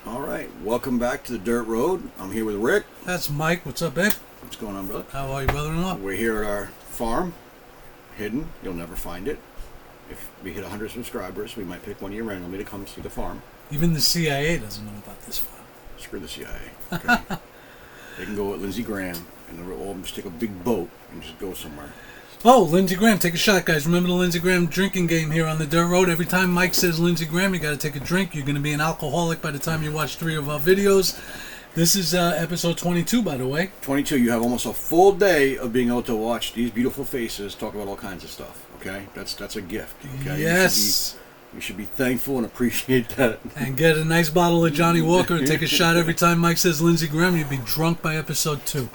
All right, welcome back to the Dirt Road. I'm here with Rick. That's Mike. What's up, babe? What's going on, brother? How are you, brother-in-law? We're here at our farm, hidden. You'll never find it. If we hit 100 subscribers, we might pick one of you randomly to come see the farm. Even the CIA doesn't know about this farm. Screw the CIA. Okay? They can go with Lindsey Graham, and we'll all just take a big boat and just go somewhere. Oh, Lindsey Graham, take a shot, guys. Remember the Lindsey Graham drinking game here on the Dirt Road? Every time Mike says Lindsey Graham, you got to take a drink. You're going to be an alcoholic by the time you watch 3 of our videos. This is episode 22, by the way. 22. You have almost a full day of being able to watch these beautiful faces talk about all kinds of stuff. Okay, that's a gift. Okay, Yes. You should be thankful and appreciate that. And get a nice bottle of Johnny Walker and take a shot every time Mike says Lindsey Graham. You'd be drunk by episode 2.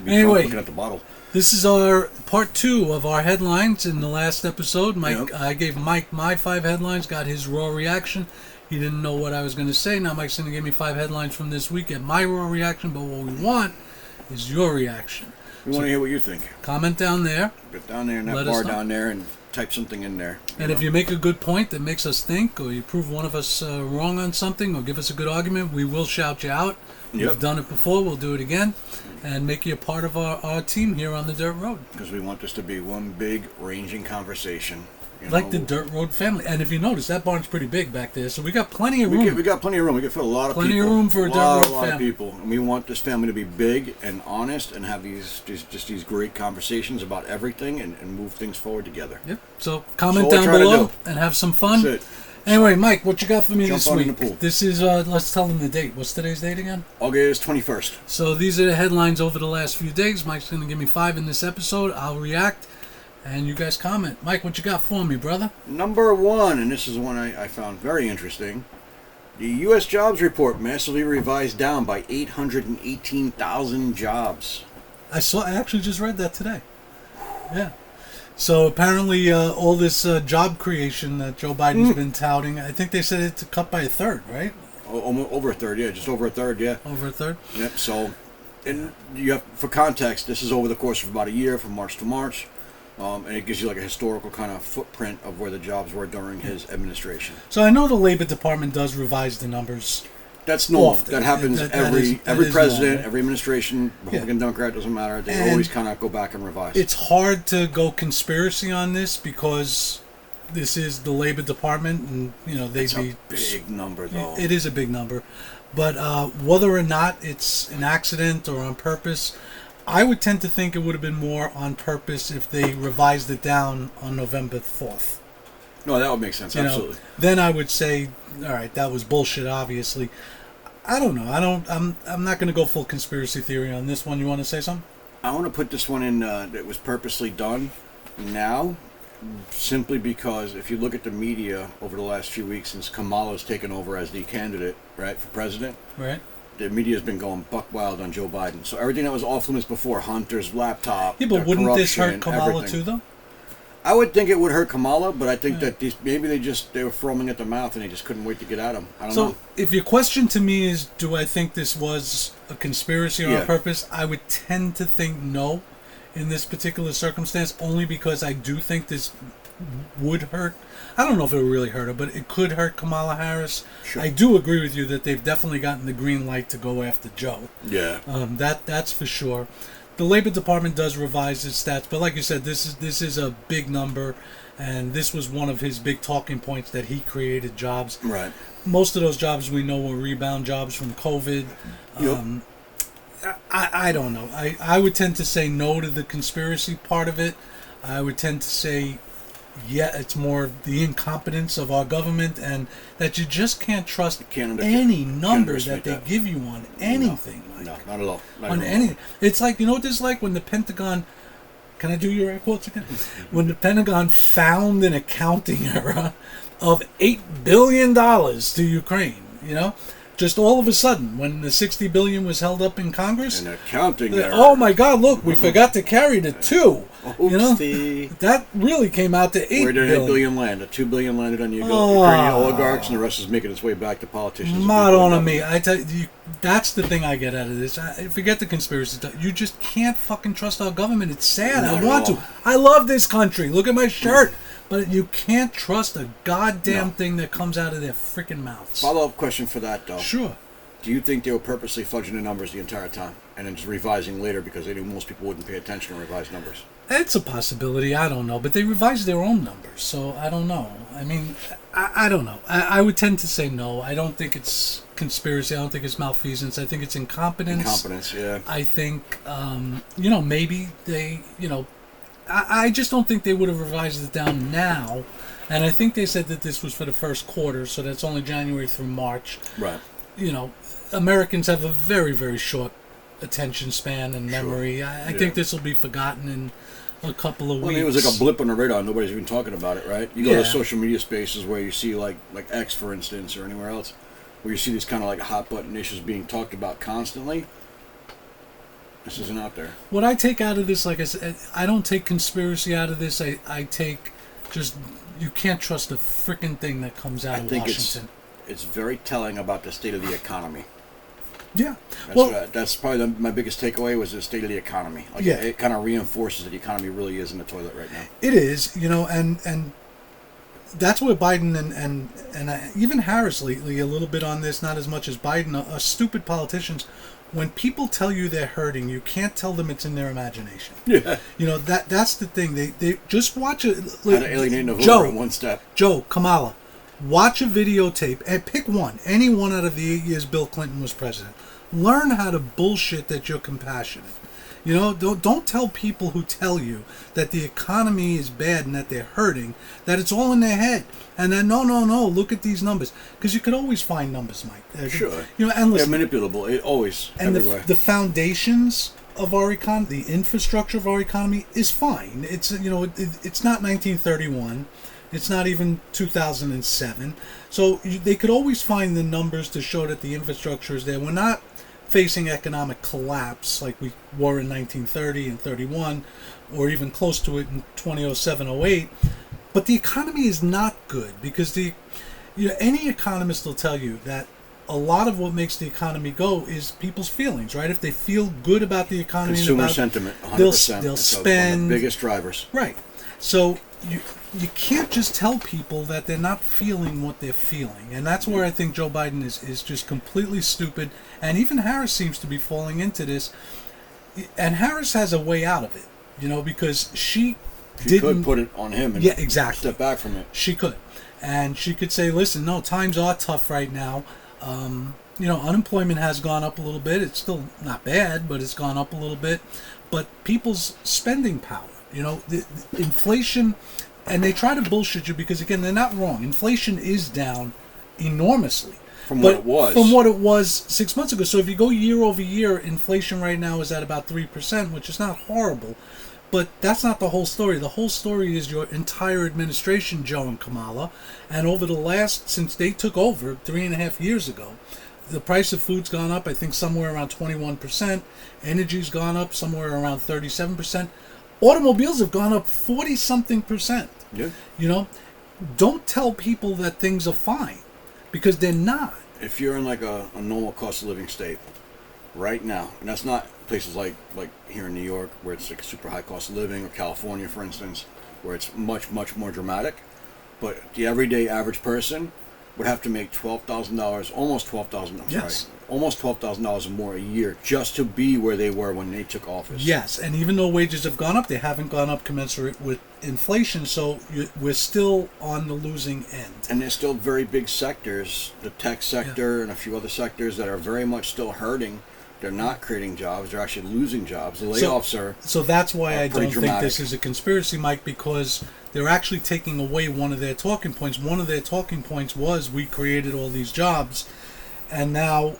Anyway, looking at the bottle. This is our part 2 of our headlines. In the last episode, Yep. I gave Mike my 5 headlines, got his raw reaction. He didn't know what I was going to say. Now Mike's going to give me 5 headlines from this week, get my raw reaction. But what we want is your reaction. We want to hear what you think. Comment down there. Get down there in that bar down there and type something in there. And if you make a good point that makes us think, or you prove one of us wrong on something, or give us a good argument, we will shout you out. Yep. We've done it before. We'll do it again. And make you a part of our team here on the Dirt Road. Because we want this to be one big, ranging conversation. Like the Dirt Road family. And if you notice, that barn's pretty big back there, so we got plenty of room. We got plenty of room. We can fit a lot of people. Plenty of room for a Dirt Road family. A lot of people. And we want this family to be big and honest and have these great conversations about everything and move things forward together. Yep. So comment down below and have some fun. That's it. Anyway, Mike, what you got for me this Jump on in week? the pool. This is, let's tell them the date. What's today's date again? August 21st. So these are the headlines over the last few days. Mike's going to give me 5 in this episode. I'll react, and you guys comment. Mike, what you got for me, brother? Number 1, and this is one I found very interesting. The U.S. jobs report massively revised down by 818,000 jobs. I actually just read that today. Yeah. So apparently all this job creation that Joe Biden's been touting, I think they said it's cut by a third, right? Over a third, yeah. Just over a third, yeah. Over a third? Yep, so, and you have, for context, this is over the course of about a year, from March to March, and it gives you like a historical kind of footprint of where the jobs were during his administration. So I know the Labor Department does revise the numbers. That's normal. Often. That happens That every is president, normal. every administration, Republican, Democrat, doesn't matter. They And always kind of go back and revise. It's hard to go conspiracy on this because this is the Labor Department, and It's a big number, though. It is a big number, but whether or not it's an accident or on purpose, I would tend to think it would have been more on purpose if they revised it down on November 4th. No, that would make sense. Absolutely. Then I would say, all right, that was bullshit. Obviously, I don't know. I'm not going to go full conspiracy theory on this one. You want to say something? I want to put this one in that was purposely done now, simply because if you look at the media over the last few weeks since Kamala's taken over as the candidate, right, for president, Right. the media has been going buck wild on Joe Biden. So everything that was off limits before, Hunter's laptop, Yeah, but wouldn't this hurt corruption, Kamala everything. too, though? I would think it would hurt Kamala, but I think that maybe they were foaming at the mouth and they just couldn't wait to get at him. I don't know. So, if your question to me is, do I think this was a conspiracy or on purpose? I would tend to think no in this particular circumstance, only because I do think this would hurt. I don't know if it would really hurt her, but it could hurt Kamala Harris. Sure. I do agree with you that they've definitely gotten the green light to go after Joe. Yeah. That's for sure. The Labor Department does revise its stats, but like you said, this is a big number, and this was one of his big talking points that he created jobs. Right. Most of those jobs we know were rebound jobs from COVID. Yep. I don't know. I would tend to say no to the conspiracy part of it. I would tend to say, yeah, it's more the incompetence of our government, and that you just can't trust any number that they give you on anything. No, not at all. Not On at all. anything. It's like, you know what this is like when the Pentagon... Can I do your air quotes again? When the Pentagon found an accounting error of $8 billion to Ukraine, Just all of a sudden, when the $60 billion was held up in Congress... An accounting error. Oh my God, look, we forgot to carry the 2. Oopsie. That really came out to $8 billion. Where did $8 billion land? $2 billion landed on the Ukrainian oligarchs, and the rest is making its way back to politicians. Madonna me. I tell you, that's the thing I get out of this. Forget the conspiracy stuff. You just can't fucking trust our government. It's sad. Not I want at all. to. I love this country. Look at my shirt. But you can't trust a goddamn No. thing that comes out of their freaking mouths. Follow-up question for that, though. Sure. Do you think they were purposely fudging the numbers the entire time and then just revising later because they knew most people wouldn't pay attention to revised numbers? It's a possibility. I don't know. But they revised their own numbers, so I don't know. I mean, I don't know. I would tend to say no. I don't think it's conspiracy. I don't think it's malfeasance. I think it's incompetence. Incompetence, yeah. I think, maybe they, I just don't think they would have revised it down now. And I think they said that this was for the first quarter, so that's only January through March. Right. Americans have a very, very short attention span and memory. Sure. I think this will be forgotten in a couple of weeks. Well, I mean, it was like a blip on the radar. Nobody's even talking about it, right? You go to social media spaces where you see like X, for instance, or anywhere else, where you see these kind of like hot button issues being talked about constantly. This isn't out there. What I take out of this, like I said, I don't take conspiracy out of this. I take just, you can't trust a freaking thing that comes out of Washington. It's very telling about the state of the economy. Yeah. That's probably my biggest takeaway was the state of the economy. Like, it kind of reinforces that the economy really is in the toilet right now. It is, and that's where Biden and even Harris lately a little bit on this, not as much as Biden, are stupid politicians. When people tell you they're hurting, you can't tell them it's in their imagination. Yeah. That's the thing. They just watch it. How to alienate the voter in one step. Joe, Kamala, watch a videotape and pick one. Any one out of the 8 years Bill Clinton was president. Learn how to bullshit that you're compassionate. Don't tell people who tell you that the economy is bad and that they're hurting, that it's all in their head. And then, no, look at these numbers. Because you could always find numbers, Mike. Sure. And listen, they're manipulable. It always, and everywhere. the foundations of our economy, the infrastructure of our economy is fine. It's, it's not 1931. It's not even 2007. So they could always find the numbers to show that the infrastructure is there. We're not facing economic collapse like we were in 1930 and 31, or even close to it in 2007-08. But the economy is not good because any economist will tell you that a lot of what makes the economy go is people's feelings, right? If they feel good about the economy, consumer and sentiment, 100%. They'll It's spend. one of the biggest drivers. Right. So you can't just tell people that they're not feeling what they're feeling. And that's where I think Joe Biden is just completely stupid. And even Harris seems to be falling into this. And Harris has a way out of it, because she could put it on him and exactly. step back from it. She could. And she could say, listen, no, times are tough right now. Unemployment has gone up a little bit. It's still not bad, but it's gone up a little bit. But people's spending power, the inflation, and they try to bullshit you because, again, they're not wrong. Inflation is down enormously. From what it was 6 months ago. So if you go year over year, inflation right now is at about 3%, which is not horrible. But that's not the whole story. The whole story is your entire administration, Joe and Kamala. And over since they took over 3.5 years ago, the price of food's gone up, I think, somewhere around 21%. Energy's gone up somewhere around 37%. Automobiles have gone up 40-something percent. Yeah. Don't tell people that things are fine because they're not. If you're in like a normal cost of living state right now, and that's not places like here in New York where it's like a super high cost of living, or California, for instance, where it's much, much more dramatic, but the everyday average person would have to make $12,000, almost $12,000. Yes. Almost $12,000 or more a year just to be where they were when they took office. Yes, and even though wages have gone up, they haven't gone up commensurate with inflation, so we're still on the losing end. And there's still very big sectors, the tech sector and a few other sectors that are very much still hurting. They're not creating jobs, they're actually losing jobs. The layoffs are So that's why I don't dramatic. think this is a conspiracy, Mike, because they're actually taking away one of their talking points. One of their talking points was we created all these jobs, and now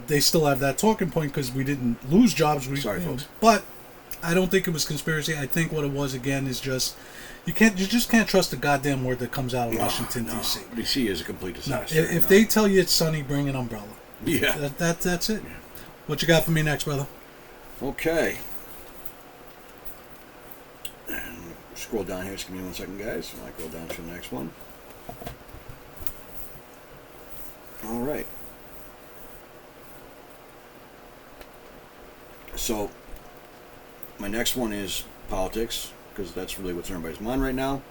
they still have that talking point because we didn't lose jobs. Sorry, folks. But I don't think it was conspiracy. I think what it was, again, is just you just can't trust a goddamn word that comes out of Washington, D.C. D.C. is a complete disaster. If they tell you it's sunny, bring an umbrella. Yeah. That's it. What you got for me next, brother? Okay. And scroll down here. Just give me 1 second, guys. I might go down to the next one. All right. So, my next one is politics, because that's really what's on everybody's mind right now.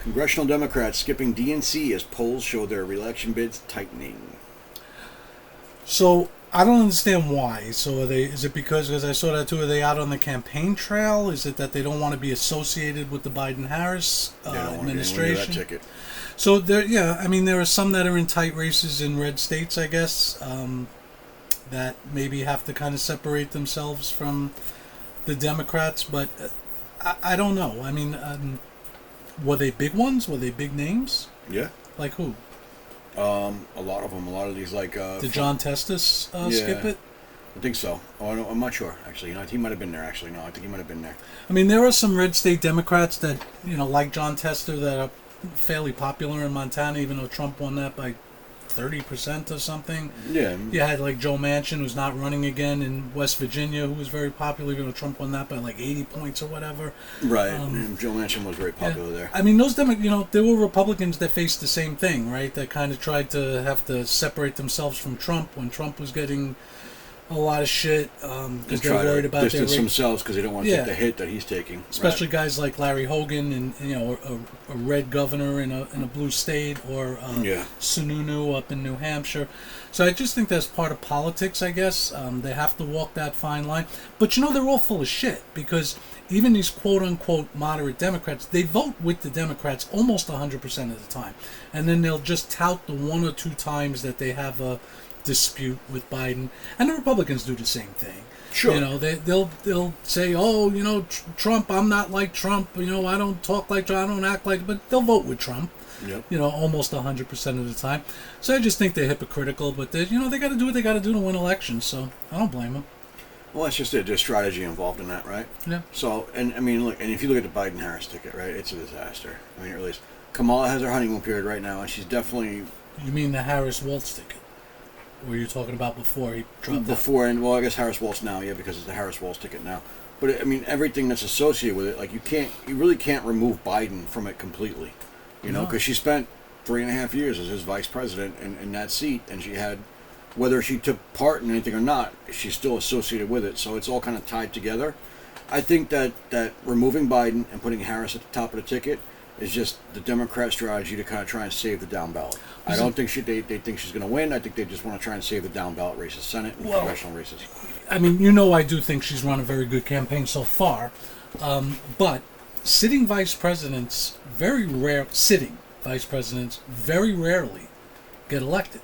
Congressional Democrats skipping DNC as polls show their re-election bids tightening. So I don't understand why. So are they? Is it because I saw that too? Are they out on the campaign trail? Is it that they don't want to be associated with the Biden-Harris administration? That ticket. So there, I mean, there are some that are in tight races in red states, I guess, that maybe have to kind of separate themselves from the Democrats. But I don't know. I mean, were they big ones? Were they big names? Yeah. Like who? A lot of them. A lot of these, like... Did John Testis skip it? I think so. Oh, I'm not sure, actually. He might have been there, actually. No, I think he might have been there. I mean, there are some red state Democrats that, like John Tester, that are fairly popular in Montana, even though Trump won that by 30% or something. Yeah. You had, like, Joe Manchin, who's not running again in West Virginia, who was very popular, even though Trump won that by, like, 80 points or whatever. Right. Joe Manchin was very popular there. I mean, those there were Republicans that faced the same thing, right? That kind of tried to have to separate themselves from Trump when Trump was getting a lot of shit because they're worried about distance themselves because they don't want to take the hit that he's taking. Especially guys like Larry Hogan and a red governor in a blue state, or Sununu up in New Hampshire. So I just think that's part of politics, I guess. They have to walk that fine line. But they're all full of shit, because even these quote-unquote moderate Democrats, they vote with the Democrats almost 100% of the time. And then they'll just tout the one or two times that they have a dispute with Biden, and the Republicans do the same thing. Sure. They'll say, Trump, I'm not like Trump, I don't talk like Trump, I don't act like, but they'll vote with Trump. Yep. Almost 100% of the time. So I just think they're hypocritical, but they got to do what they got to do to win elections, so I don't blame them. Well, it's just there's strategy involved in that, right? Yeah. So, and I mean, look, and if you look at the Biden-Harris ticket, right, it's a disaster. I mean, it really is. Kamala has her honeymoon period right now, and she's definitely... You mean the Harris-Waltz ticket? Or were you talking about before he dropped Before, and well, I guess Harris-Waltz now, yeah, because it's the Harris-Waltz ticket now. But, I mean, everything that's associated with it, like, you really can't remove Biden from it completely, because she spent 3.5 years as his vice president in that seat, and she had, whether she took part in anything or not, she's still associated with it, so it's all kind of tied together. I think that removing Biden and putting Harris at the top of the ticket is just the Democrat strategy to kind of try and save the down ballot. I don't think they think she's going to win. I think they just want to try and save the down ballot races, Senate and congressional races. I mean, I do think she's run a very good campaign so far, but sitting vice presidents very rarely get elected.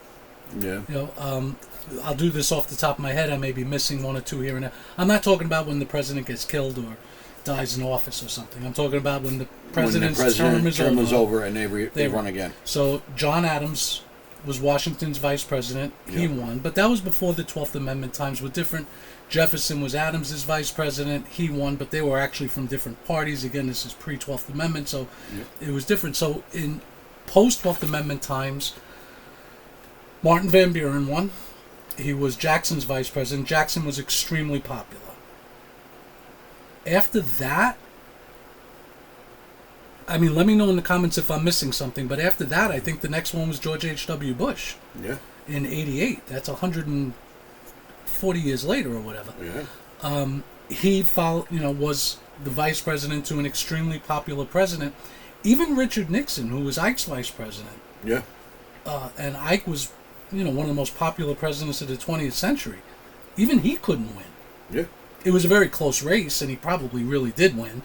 Yeah. I'll do this off the top of my head. I may be missing one or two here and there. I'm not talking about when the president gets killed or dies in office or something. I'm talking about when the president's term is over and they run again. So John Adams was Washington's vice president. He won, but that was before the 12th Amendment. Times were different. Jefferson was Adams's vice president. He won, but they were actually from different parties. Again, this is pre-12th Amendment, so it was different. So in post-12th Amendment times, Martin Van Buren won. He was Jackson's vice president. Jackson was extremely popular. After that, I mean, let me know in the comments if I'm missing something, but after that, I think the next one was George H.W. Bush. Yeah. In 88. That's 140 years later or whatever. Yeah. He was the vice president to an extremely popular president. Even Richard Nixon, who was Ike's vice president. Yeah. And Ike was, one of the most popular presidents of the 20th century. Even he couldn't win. Yeah. It was a very close race, and he probably really did win,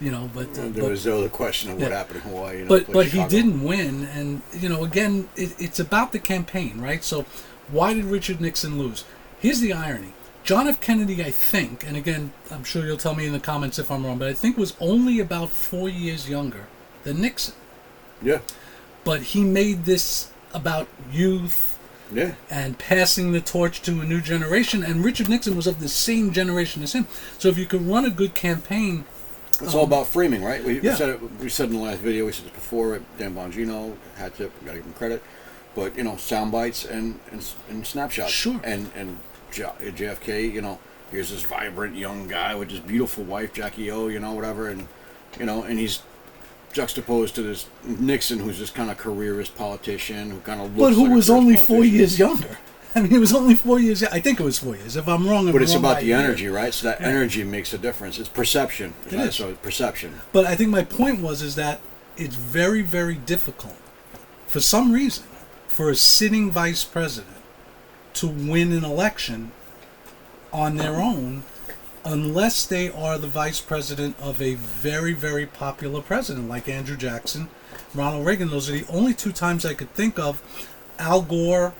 but... there was the question of what happened in Hawaii. But he didn't win, and, again, it's about the campaign, right? So why did Richard Nixon lose? Here's the irony. John F. Kennedy, I think, and again, I'm sure you'll tell me in the comments if I'm wrong, but I think was only about 4 years younger than Nixon. Yeah. But he made this about youth, and passing the torch to a new generation. And Richard Nixon was of the same generation as him. So if you could run a good campaign... It's all about framing, right? We said in the last video, we said this before, Dan Bongino, hat tip, got to give him credit. But, sound bites and snapshots. Sure. And JFK, here's this vibrant young guy with this beautiful wife, Jackie O, whatever. And he's juxtaposed to this Nixon, who's this kind of careerist politician who kind of looks but who like was only 4 years younger. I mean, he was only 4 years. I think it was 4 years. If I'm wrong, but it's about the energy, right? So that energy makes a difference. It's perception. So perception. But I think my point is that it's very, very difficult, for some reason, for a sitting vice president to win an election on their own unless they are the vice president of a very, very popular president like Andrew Jackson, Ronald Reagan. Those are the only two times I could think of. Al Gore,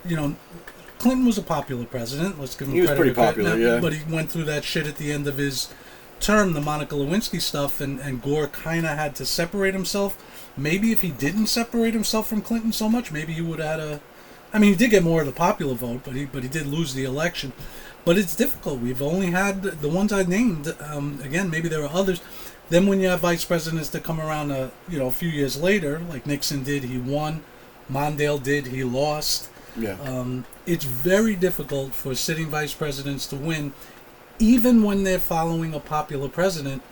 Clinton was a popular president. Let's give him credit. He was pretty popular, yeah. But he went through that shit at the end of his term, the Monica Lewinsky stuff, and Gore kind of had to separate himself. Maybe if he didn't separate himself from Clinton so much, maybe he would have had he did get more of the popular vote, but he did lose the election. But it's difficult. We've only had the ones I named. Again, maybe there are others. Then when you have vice presidents that come around, a few years later, like Nixon did, he won. Mondale did, he lost. Yeah. It's very difficult for sitting vice presidents to win, even when they're following a popular president.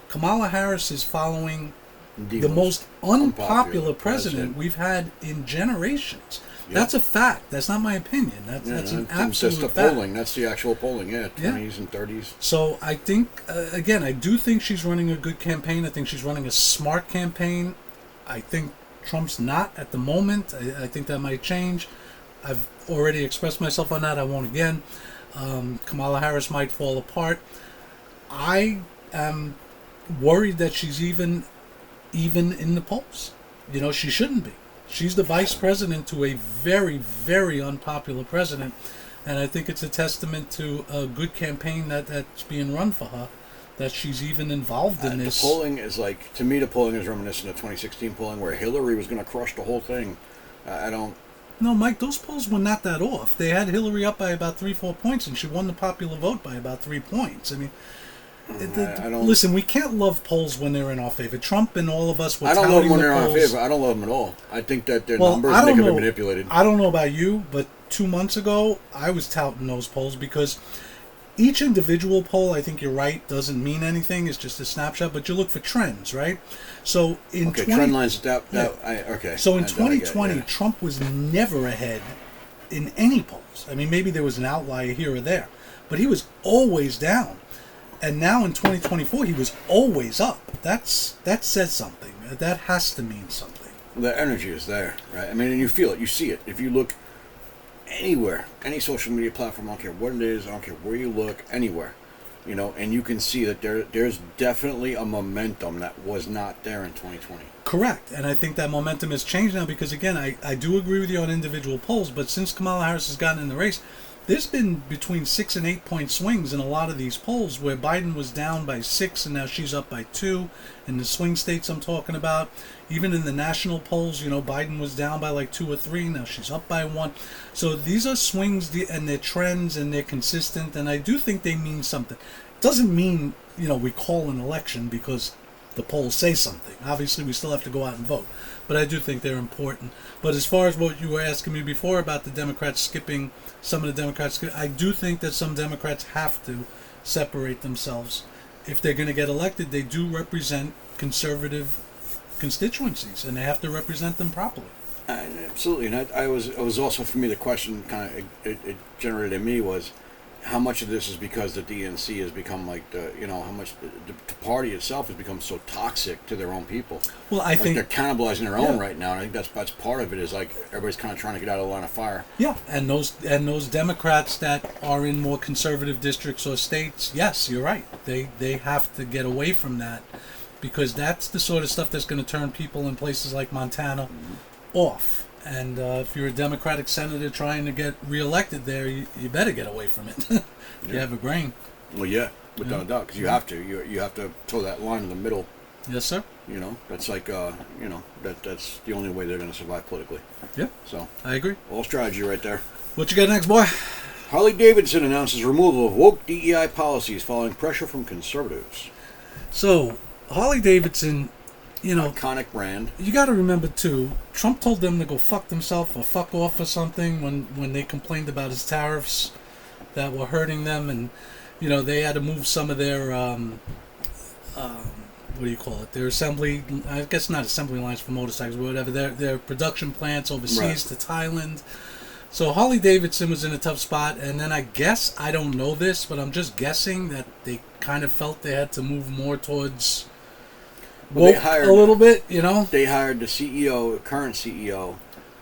Kamala Harris is following the most unpopular president we've had in generations. Yep. That's a fact. That's not my opinion. That's an absolute fact. That's the polling. That's the actual polling. Yeah, 20s and 30s. So I think, again, I do think she's running a good campaign. I think she's running a smart campaign. I think Trump's not at the moment. I think that might change. I've already expressed myself on that. I won't again. Kamala Harris might fall apart. I am worried that she's even in the polls. She shouldn't be. She's the vice president to a very, very unpopular president, and I think it's a testament to a good campaign that's being run for her, that she's even involved in this. The polling is to me, the polling is reminiscent of 2016 polling where Hillary was going to crush the whole thing. No, Mike, those polls were not that off. They had Hillary up by about 3-4 points, and she won the popular vote by about 3 points. Listen, we can't love polls when they're in our favor. Trump and all of us were touting the polls. I don't love them when they're in our favor. I don't love them at all. I think that their numbers they can be manipulated. I don't know about you, but 2 months ago, I was touting those polls because each individual poll, I think you're right, doesn't mean anything. It's just a snapshot, but you look for trends, right? So in trend lines. So in 2020, Trump was never ahead in any polls. Maybe there was an outlier here or there, but he was always down. And now in 2024, he was always up. That says something. That has to mean something. The energy is there, right? And you feel it. You see it. If you look anywhere, any social media platform, I don't care what it is, I don't care where you look, anywhere, and you can see that there's definitely a momentum that was not there in 2020. Correct. And I think that momentum has changed now because, again, I do agree with you on individual polls, but since Kamala Harris has gotten in the race, there's been between 6 and 8 point swings in a lot of these polls where Biden was down by 6 and now she's up by 2 in the swing states I'm talking about. Even in the national polls, Biden was down by 2 or 3, now she's up by 1. So these are swings and they're trends and they're consistent, and I do think they mean something. It doesn't mean, we call an election because the polls say something. Obviously, we still have to go out and vote, but I do think they're important. But as far as what you were asking me before about the Democrats skipping, some of the Democrats, I do think that some Democrats have to separate themselves. If they're going to get elected, they do represent conservative constituencies, and they have to represent them properly. Absolutely, and it was also, for me, the question it generated in me was, how much of this is because the DNC has become how much the party itself has become so toxic to their own people. Well, I think they're cannibalizing their own right now, and I think that's part of it. Is everybody's kind of trying to get out of the line of fire. Yeah, and those Democrats that are in more conservative districts or states, yes, you're right. They have to get away from that because that's the sort of stuff that's going to turn people in places like Montana off. And if you're a Democratic senator trying to get reelected there, you better get away from it. If you have a brain. Well, yeah, without a doubt, because you have to. You have to toe that line in the middle. Yes, sir. That's that's the only way they're going to survive politically. Yeah. So I agree. All strategy right there. What you got next, boy? Harley Davidson announces removal of woke DEI policies following pressure from conservatives. So Harley Davidson. Iconic brand. You got to remember too, Trump told them to go fuck themselves or fuck off or something when they complained about his tariffs that were hurting them, and they had to move some of their what do you call it? Their assembly, I guess not assembly lines for motorcycles, but whatever. Their production plants overseas to Thailand. So Harley Davidson was in a tough spot, and then I guess, I don't know this, but I'm just guessing that they kind of felt they had to move more towards woke hired a little bit, you know. They hired the CEO, current CEO,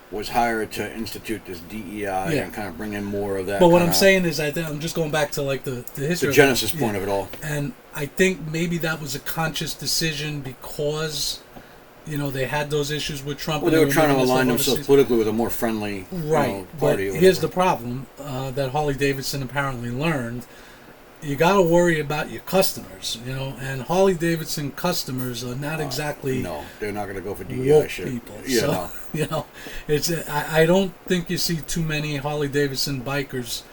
was hired to institute this DEI and kind of bring in more of that. But what I'm saying is, I'm just going back to like the history, the genesis point of it all. And I think maybe that was a conscious decision because, you know, they had those issues with Trump. Well, they were trying to align themselves politically with a more friendly party. But here's the problem that Harley Davidson apparently learned. You got to worry about your customers, you know, and Harley Davidson customers are not exactly no, they're not going to go for DEI shit. People. Yeah, so, no. You know, it's I don't think you see too many Harley Davidson bikers,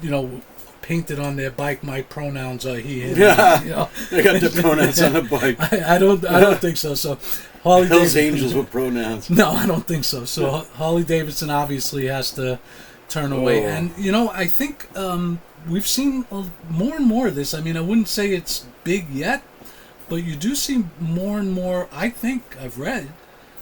you know, painted on their bike. My pronouns are he. And, Yeah, you know, they got the pronouns on the bike. I don't think so. So Harley Hell's Davidson, Angels with pronouns. No, I don't think so. So Harley Davidson obviously has to turn away, and you know, I think. We've seen more and more of this. I mean, I wouldn't say it's big yet, but you do see more and more. I think I've read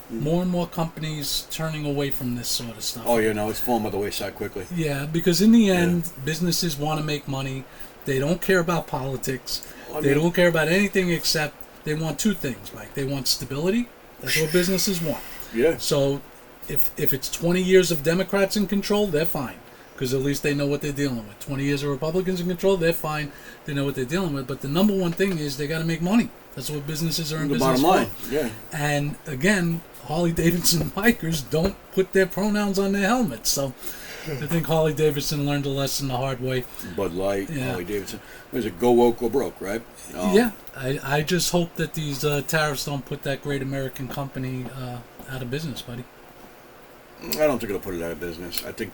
more and more companies turning away from this sort of stuff. Oh, you know, it's falling by the wayside quickly. Yeah, because in the end, businesses want to make money. They don't care about politics. They don't care about anything except they want two things, Mike. They want stability. That's what businesses want. Yeah. So if it's 20 years of Democrats in control, they're fine. Because at least they know what they're dealing with. 20 years of Republicans in control, they're fine. They know what they're dealing with. But the number one thing is they got to make money. That's what businesses are in business for. The bottom line, yeah. And again, Harley Davidson bikers don't put their pronouns on their helmets. So I think Harley Davidson learned a lesson the hard way. Bud Light, Harley Davidson. What is it, go woke, go broke, right? Yeah. I just hope that these tariffs don't put that great American company out of business, buddy. I don't think it'll put it out of business. I think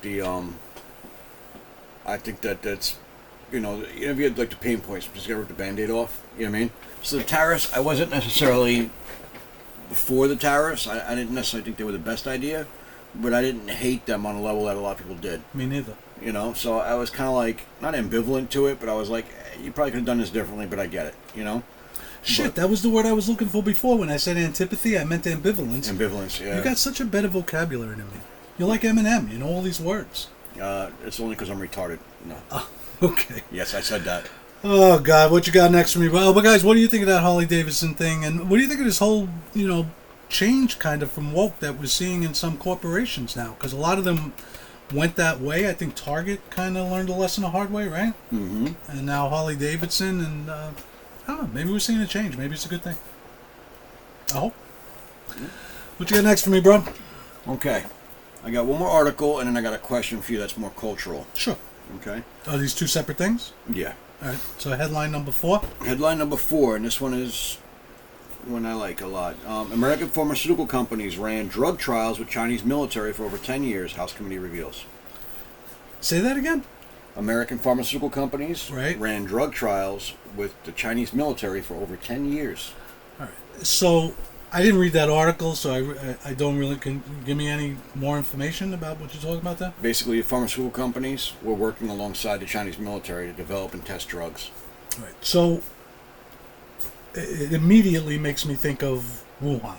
I think that's, you know, if you had like the pain points, just get rid of the Band-Aid off. You know what I mean? So the tariffs, I wasn't necessarily for the tariffs. I didn't necessarily think they were the best idea, but I didn't hate them on a level that a lot of people did. Me neither. You know, so I was kind of like, not ambivalent to it, but I was like, you probably could have done this differently, but I get it, you know? Shit, that was the word I was looking for before. When I said antipathy, I meant ambivalence. Ambivalence, yeah. You got such a better vocabulary than me. You're like Eminem. You know all these words. It's only because I'm retarded. No. Oh, okay. Yes, I said that. Oh, God. What you got next for me? Well, but guys, what do you think of that Harley Davidson thing? And what do you think of this whole, you know, change kind of from woke that we're seeing in some corporations now? Because a lot of them went that way. I think Target kind of learned a lesson the hard way, right? Mm-hmm. And now Harley Davidson, and I don't know. Maybe we're seeing a change. Maybe it's a good thing. I hope. What you got next for me, bro? Okay. I got one more article, and then I got a question for you that's more cultural. Sure. Okay. Are these two separate things? Yeah. All right. So headline number 4. Headline number 4, and this one is one I like a lot. American pharmaceutical companies ran drug trials with Chinese military for over 10 years, House Committee reveals. Say that again? American pharmaceutical companies right. ran drug trials with the Chinese military for over 10 years. All right. So I didn't read that article, so I don't really. Can you give me any more information about what you're talking about there? Basically, pharmaceutical companies were working alongside the Chinese military to develop and test drugs. All right. So it immediately makes me think of Wuhan.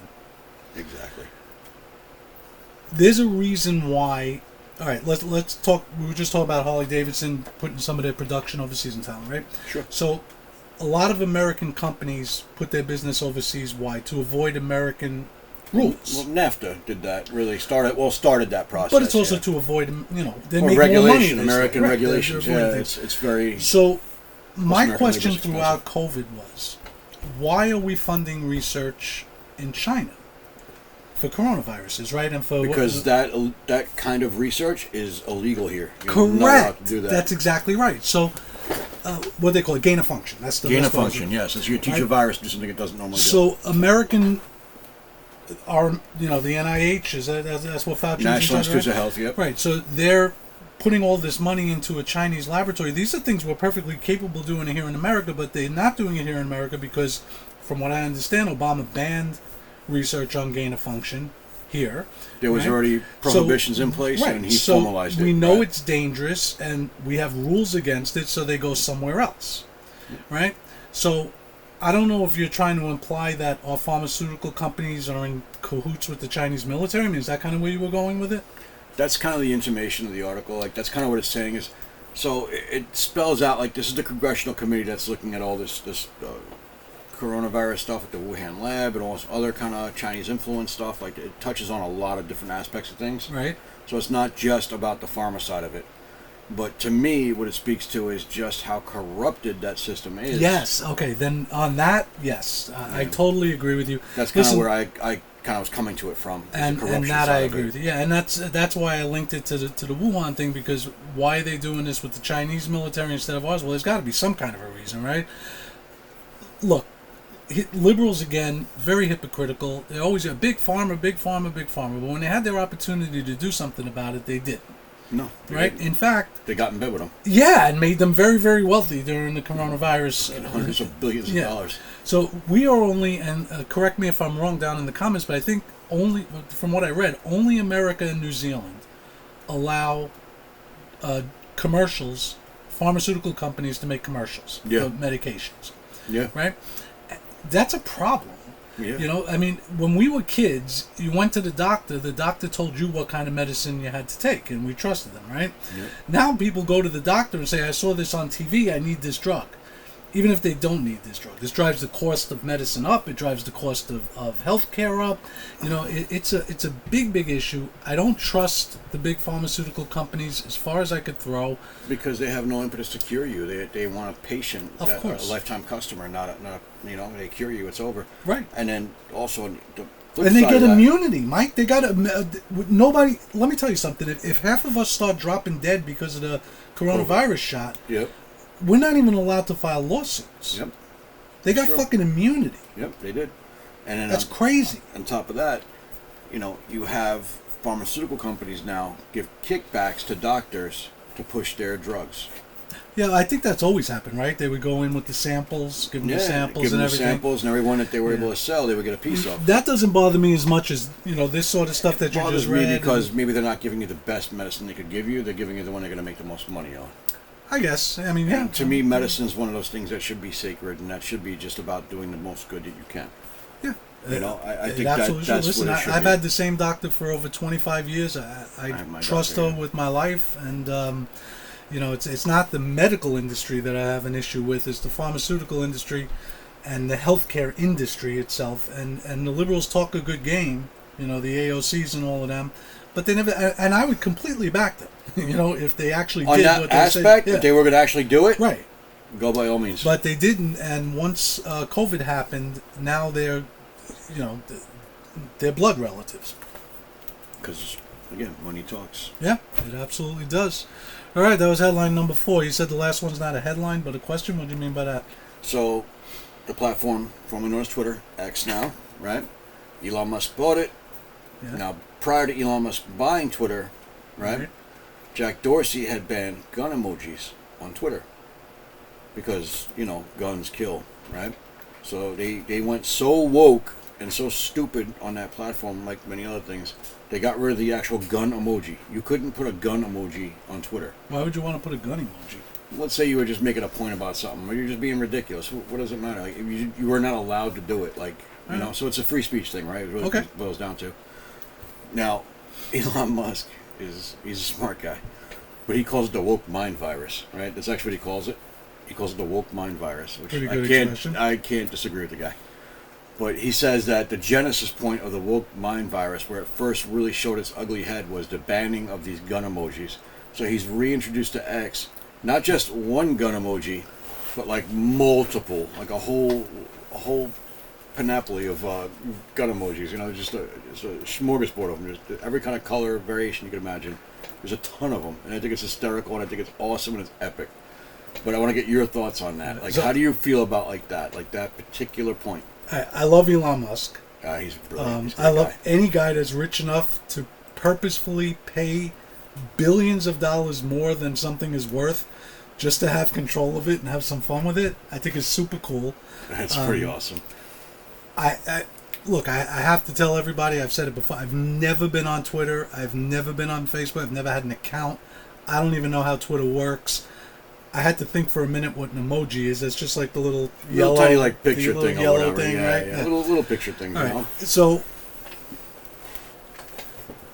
Exactly. There's a reason why. All right, let's talk. We were just talking about Harley Davidson putting some of their production overseas in Thailand, right? Sure. So a lot of American companies put their business overseas. Why? To avoid American rules. Well, NAFTA did that. Really started that process. But it's also to avoid, you know, they or make regulation, more money. American Right, regulations. Yeah, it's very. So my American question labor's throughout COVID was, why are we funding research in China for coronaviruses, right? And for because that kind of research is illegal here. You're not allowed to do that. That's exactly right. So, what they call it, gain of function. That's the gain best of function. Yes, it's you teach a virus to do something it doesn't normally do. So American, the NIH is that's what Fauci. National Institutes of Health. Yep. Right. So they're putting all this money into a Chinese laboratory. These are things we're perfectly capable of doing here in America, but they're not doing it here in America because, from what I understand, Obama banned research on gain of function here. There was already prohibitions in place, and he formalized it. We know it's dangerous, and we have rules against it, so they go somewhere else, right? So I don't know if you're trying to imply that our pharmaceutical companies are in cahoots with the Chinese military. I mean, is that kind of where you were going with it? That's kind of the intimation of the article. Like, that's kind of what it's saying is. So it spells out, like, this is the congressional committee that's looking at all this coronavirus stuff at the Wuhan lab and all this other kind of Chinese influence stuff. Like, it touches on a lot of different aspects of things. Right. So it's not just about the pharma side of it. But to me, what it speaks to is just how corrupted that system is. Yes. Okay. Then on that, yes, I totally agree with you. That's kind of where I kind of was coming to it from. And that I agree with you. Yeah, and that's why I linked it to the Wuhan thing, because why are they doing this with the Chinese military instead of ours? Well, there's got to be some kind of a reason, right? Look, liberals, again, very hypocritical. They always have big pharma, big pharma, big pharma. But when they had their opportunity to do something about it, they didn't. No. Right? In fact... They got in bed with them. Yeah, and made them very, very wealthy during the coronavirus. Hundreds of billions of dollars. So we are only, and correct me if I'm wrong down in the comments, but I think only, from what I read, only America and New Zealand allow commercials, pharmaceutical companies to make commercials for medications. Yeah. Right? That's a problem. Yeah. You know, I mean, when we were kids, you went to the doctor told you what kind of medicine you had to take, and we trusted them, right? Yeah. Now people go to the doctor and say, I saw this on TV, I need this drug. Even if they don't need this drug. This drives the cost of medicine up, it drives the cost of health care up. You know, it's a big, big issue. I don't trust the big pharmaceutical companies as far as I could throw. Because they have no impetus to cure you. They want a patient, of course. A lifetime customer, not you know, they cure you, it's over. Right. And then also the and they get immunity, Mike. They got nobody. Let me tell you something. If half of us start dropping dead because of the coronavirus shot, yep, we're not even allowed to file lawsuits. Yep, they got fucking immunity. Yep, they did. And then that's crazy. On top of that, you know, you have pharmaceutical companies now give kickbacks to doctors to push their drugs. Yeah, I think that's always happened, right? They would go in with the samples, give them the samples and everything. Samples and everyone that they were able to sell, they would get a piece of. That doesn't bother me as much as, you know, this sort of stuff that you just read. Me because maybe they're not giving you the best medicine they could give you. They're giving you the one they're going to make the most money on. I guess. I mean, yeah. And to me, medicine is one of those things that should be sacred, and that should be just about doing the most good that you can. Yeah. You know, I think that's Listen, what it should I've be. had the same doctor for over 25 years. I trust her with my life, and you know, it's not the medical industry that I have an issue with. It's the pharmaceutical industry and the healthcare industry itself. And the liberals talk a good game, you know, the AOCs and all of them, but they never. And I would completely back them, you know, if they actually on did that what they aspect, said. if they were going to actually do it, right? Go by all means. But they didn't, and once COVID happened, now they're, you know, they're blood relatives. Because again, money talks. Yeah, it absolutely does. All right, that was headline number 4. You said the last one's not a headline, but a question. What do you mean by that? So, the platform, formerly known as Twitter, X now, right? Elon Musk bought it. Yeah. Now, prior to Elon Musk buying Twitter, right? Jack Dorsey had banned gun emojis on Twitter. Because, you know, guns kill, right? So they went so woke and so stupid on that platform, like many other things, they got rid of the actual gun emoji. You couldn't put a gun emoji on Twitter. Why would you want to put a gun emoji? Let's say you were just making a point about something, or you're just being ridiculous. What does it matter? Like, you were not allowed to do it. Like, you know, so it's a free speech thing, right? It really boils down to. Now, Elon Musk he's a smart guy, but he calls it the woke mind virus, right? That's actually what he calls it. He calls it the woke mind virus, which I can't disagree with the guy. But he says that the genesis point of the woke mind virus, where it first really showed its ugly head, was the banning of these gun emojis. So he's reintroduced to X not just one gun emoji, but like multiple, like a whole panoply of gun emojis. You know, it's a smorgasbord of them. Just every kind of color variation you can imagine. There's a ton of them, and I think it's hysterical, and I think it's awesome, and it's epic. But I want to get your thoughts on that. Like, how do you feel about that particular point? I love Elon Musk. He's brilliant. I love any guy that's rich enough to purposefully pay billions of dollars more than something is worth just to have control of it and have some fun with it. I think it's super cool. That's pretty awesome. Look, I have to tell everybody, I've said it before, I've never been on Twitter. I've never been on Facebook. I've never had an account. I don't even know how Twitter works. I had to think for a minute what an emoji is. It's just like the little yellow, tiny like picture thing, yellow or whatever. thing, right? Yeah. Little picture thing. All you know? right. So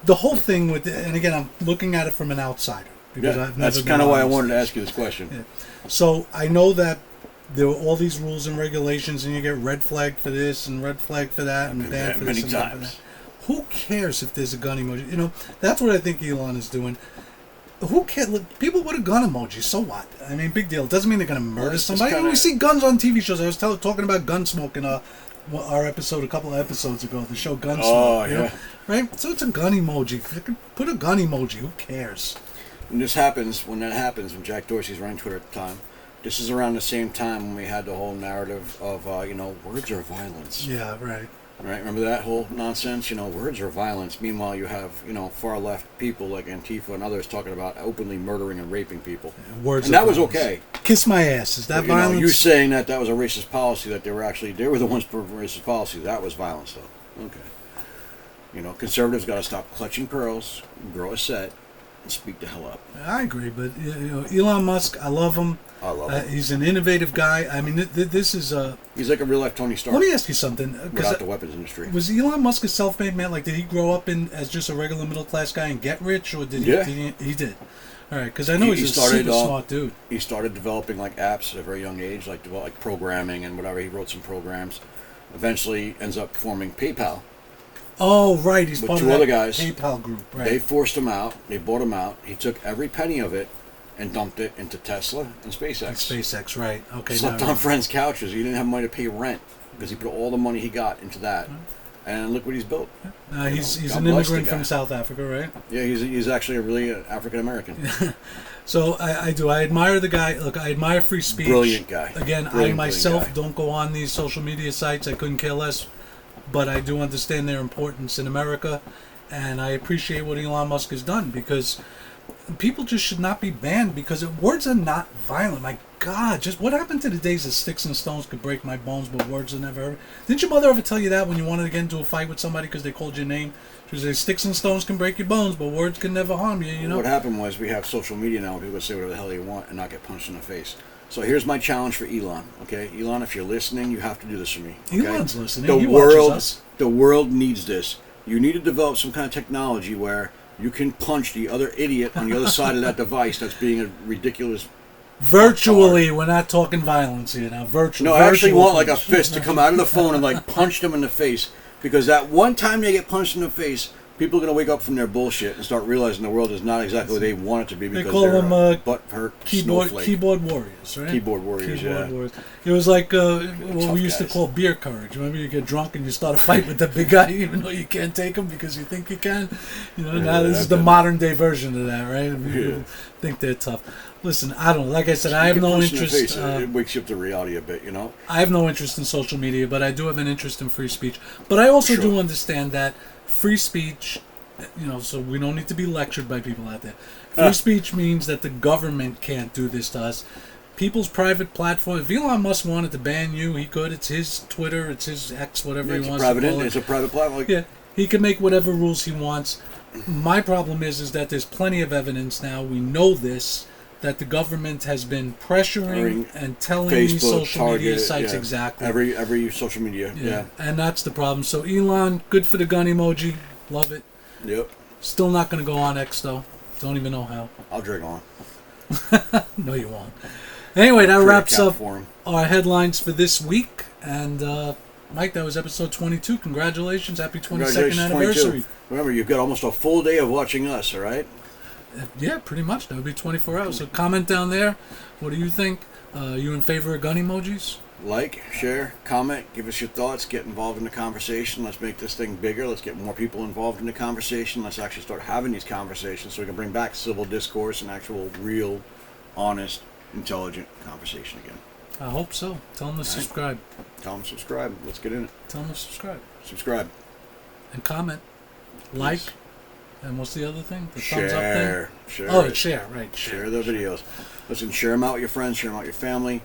the whole thing with, and again, I'm looking at it from an outsider because I've never. That's kind of why I wanted to ask you this question. Yeah. So I know that there were all these rules and regulations, and you get red flagged for this and red flagged for that and banned for this many and banned for times. that. Who cares if there's a gun emoji? You know, that's what I think Elon is doing. Who cares? Look, people with a gun emoji, so what? I mean, big deal. It doesn't mean they're going to murder somebody. We see guns on TV shows. I was talking about Gunsmoke in our episode a couple of episodes ago, the show Gunsmoke. Oh, you know? Right? So it's a gun emoji. If you could put a gun emoji, who cares? And when that happens, when Jack Dorsey's running Twitter at the time, this is around the same time when we had the whole narrative of, words are violence. Yeah, right. Right? Remember that whole nonsense? Words are violence. Meanwhile, you have, far left people like Antifa and others talking about openly murdering and raping people. Words and that violence. was okay. Kiss my ass. Is that violence? You saying that was a racist policy, that they were the ones for racist policy. That was violence, though. Okay. Conservatives got to stop clutching pearls, grow a set, and speak the hell up. I agree, but Elon Musk, I love him. I love him. He's an innovative guy. I mean, this is he's like a real life Tony Stark. Let me ask you something. Without the weapons industry. Was Elon Musk a self-made man? Like, did he grow up as just a regular middle-class guy and get rich, or did he? Yeah. He did. All right, because I know he's a super smart dude. He started developing like apps at a very young age, like programming and whatever. He wrote some programs. Eventually, ends up forming PayPal. Oh, right. He's part of that other guys. PayPal group. Right. They forced him out. They bought him out. He took every penny of it and dumped it into Tesla and SpaceX. SpaceX, right. Okay. Slept on friends' couches. He didn't have money to pay rent because he put all the money he got into that. And look what he's built. He's an immigrant from South Africa, right? Yeah, he's actually a really African American. So I admire the guy. Look, I admire free speech. Brilliant guy. Again, I myself don't go on these social media sites. I couldn't care less. But I do understand their importance in America. And I appreciate what Elon Musk has done, because people just should not be banned because words are not violent. My God, just what happened to the days that sticks and stones could break my bones, but words are never. Didn't your mother ever tell you that when you wanted to get into a fight with somebody because they called your name? She would say, sticks and stones can break your bones, but words can never harm you, What happened was we have social media now where people say whatever the hell they want and not get punched in the face. So here's my challenge for Elon, okay? Elon, if you're listening, you have to do this for me. Okay? Elon's listening. He watches us. The world needs this. You need to develop some kind of technology where you can punch the other idiot on the other side of that device that's being a ridiculous... Virtually, we're not talking violence here now. Virtually. No, I actually want like a fist to come out of the phone and like punch them in the face. Because that one time they get punched in the face, people are going to wake up from their bullshit and start realizing the world is not exactly what they want it to be, because they call them butt-hurt keyboard warriors, right? Keyboard warriors. It was like what we used to guys. call beer courage. Remember, you get drunk and you start a fight with the big guy, even though you can't take him because you think you can. Now this is the modern day version of that, right? People think they're tough. Listen, I don't know. Like I said, I have no interest. It wakes you up to reality a bit, I have no interest in social media, but I do have an interest in free speech. But I also do understand that free speech, so we don't need to be lectured by people out there. Free speech means that the government can't do this to us. People's private platform. If Elon Musk wanted to ban you, he could. It's his Twitter, it's his X, whatever he wants to call it. It's a private platform. Yeah, he can make whatever rules he wants. My problem is that there's plenty of evidence now. We know this, that the government has been pressuring and telling Facebook, these social Target, media sites exactly. Every social media. Yeah. And that's the problem. So Elon, good for the gun emoji. Love it. Yep. Still not going to go on X, though. Don't even know how. I'll drag on. No, you won't. Anyway, that wraps up for our headlines for this week. And, Mike, that was episode 22. Congratulations. Happy 22nd anniversary. 22. Remember, you've got almost a full day of watching us, all right? Yeah, pretty much. That would be 24 hours. So comment down there. What do you think? You in favor of gun emojis? Like, share, comment, give us your thoughts, get involved in the conversation. Let's make this thing bigger. Let's get more people involved in the conversation. Let's actually start having these conversations so we can bring back civil discourse and actual, real, honest, intelligent conversation again. I hope so. Tell them to subscribe. Tell them to subscribe. Let's get in it. Tell them to subscribe. Subscribe. And comment. Like. Yes. And what's the other thing? The share. thumbs up thing? Share. Oh, share, right. Share the videos. Listen, share them out with your friends, share them out with your family.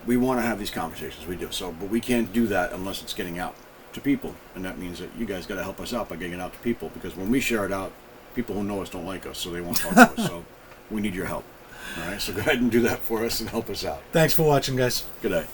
We want to have these conversations. We do. But we can't do that unless it's getting out to people. And that means that you guys got to help us out by getting it out to people. Because when we share it out, people who know us don't like us, so they won't talk to us. So we need your help. All right? So go ahead and do that for us and help us out. Thanks for watching, guys. Good day.